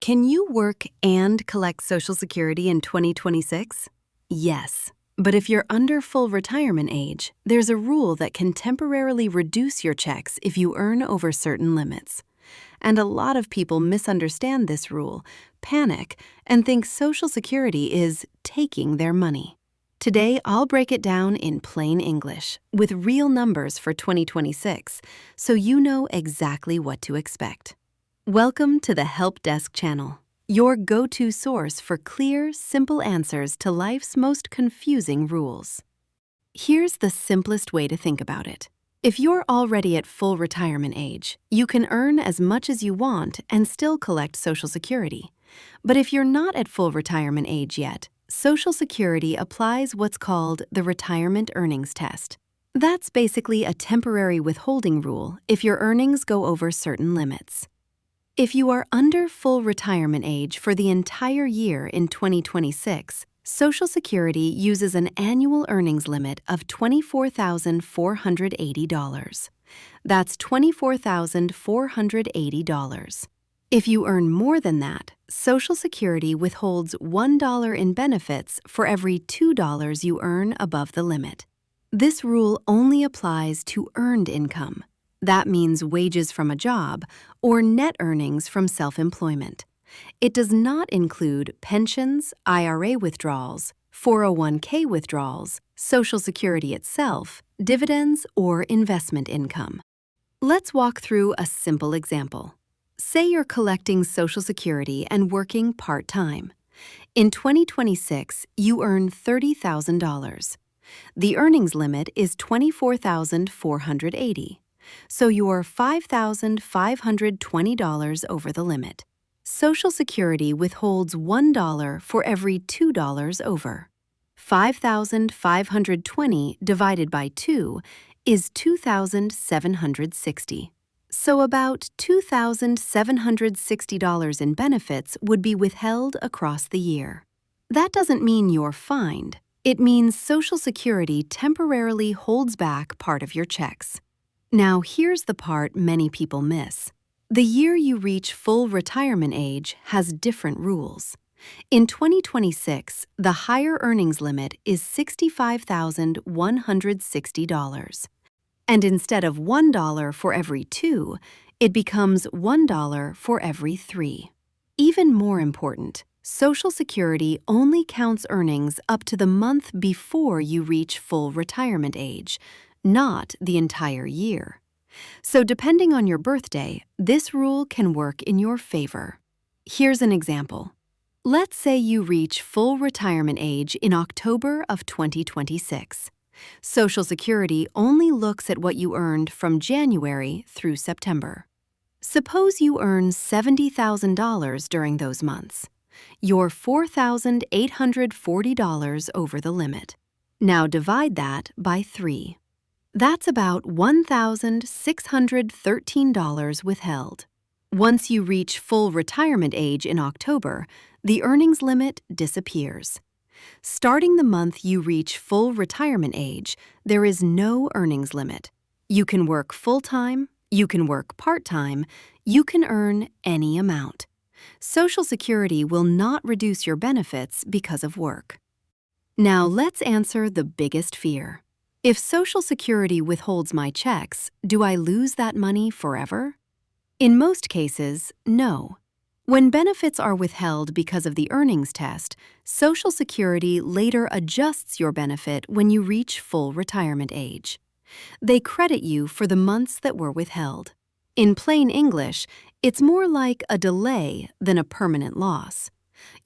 Can you work and collect Social Security in 2026? Yes. But if you're under full retirement age, there's a rule that can temporarily reduce your checks if you earn over certain limits. And a lot of people misunderstand this rule, panic, and think Social Security is taking their money. Today, I'll break it down in plain English with real numbers for 2026 so you know exactly what to expect. Welcome to the Help Desk channel, your go-to source for clear, simple answers to life's most confusing rules. Here's the simplest way to think about it. If you're already at full retirement age, you can earn as much as you want and still collect Social Security. But if you're not at full retirement age yet, Social Security applies what's called the Retirement Earnings Test. That's basically a temporary withholding rule if your earnings go over certain limits. If you are under full retirement age for the entire year in 2026, Social Security uses an annual earnings limit of $24,480. That's $24,480. If you earn more than that, Social Security withholds $1 in benefits for every $2 you earn above the limit. This rule only applies to earned income. That means wages from a job or net earnings from self-employment. It does not include pensions, IRA withdrawals, 401k withdrawals, Social Security itself, dividends, or investment income. Let's walk through a simple example. Say you're collecting Social Security and working part-time. In 2026, you earn $30,000. The earnings limit is $24,480. So you're $5,520 over the limit. Social Security withholds $1 for every $2 over. 5,520 divided by 2 is 2,760. So about $2,760 in benefits would be withheld across the year. That doesn't mean you're fined. It means Social Security temporarily holds back part of your checks. Now, here's the part many people miss. The year you reach full retirement age has different rules. In 2026, the higher earnings limit is $65,160. And instead of $1 for every 2, it becomes $1 for every 3. Even more important, Social Security only counts earnings up to the month before you reach full retirement age, not the entire year. So depending on your birthday, this rule can work in your favor. Here's an example. Let's say you reach full retirement age in October of 2026. Social Security only looks at what you earned from January through September. Suppose you earn $70,000 during those months. You're $4,840 over the limit. Now divide that by 3. That's about $1,613 withheld. Once you reach full retirement age in October, the earnings limit disappears. Starting the month you reach full retirement age, there is no earnings limit. You can work full-time, you can work part-time, you can earn any amount. Social Security will not reduce your benefits because of work. Now let's answer the biggest fear. If Social Security withholds my checks, do I lose that money forever? In most cases, no. When benefits are withheld because of the earnings test, Social Security later adjusts your benefit when you reach full retirement age. They credit you for the months that were withheld. In plain English, it's more like a delay than a permanent loss.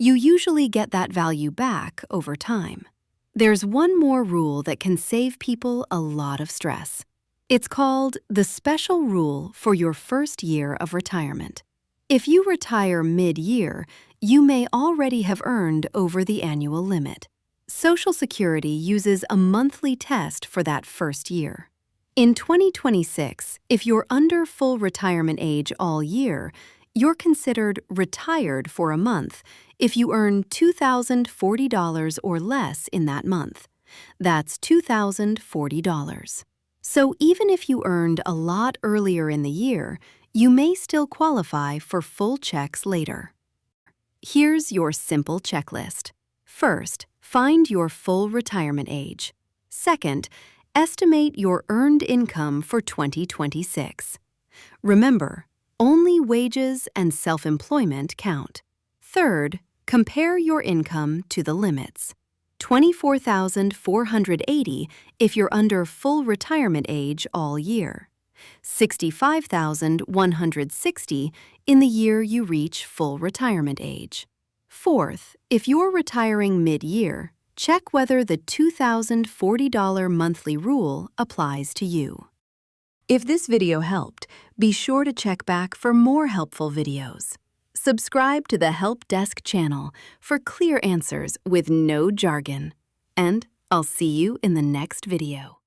You usually get that value back over time. There's one more rule that can save people a lot of stress. It's called the special rule for your first year of retirement. If you retire mid-year, you may already have earned over the annual limit. Social Security uses a monthly test for that first year. In 2026, if you're under full retirement age all year, you're considered retired for a month if you earn $2,040 or less in that month. That's $2,040. So even if you earned a lot earlier in the year, you may still qualify for full checks later. Here's your simple checklist. First, find your full retirement age. Second, estimate your earned income for 2026. Remember, only wages and self-employment count. Third, compare your income to the limits. $24,480 if you're under full retirement age all year. $65,160 in the year you reach full retirement age. Fourth, if you're retiring mid-year, check whether the $2,040 monthly rule applies to you. If this video helped, be sure to check back for more helpful videos. Subscribe to the Help Desk channel for clear answers with no jargon. And I'll see you in the next video.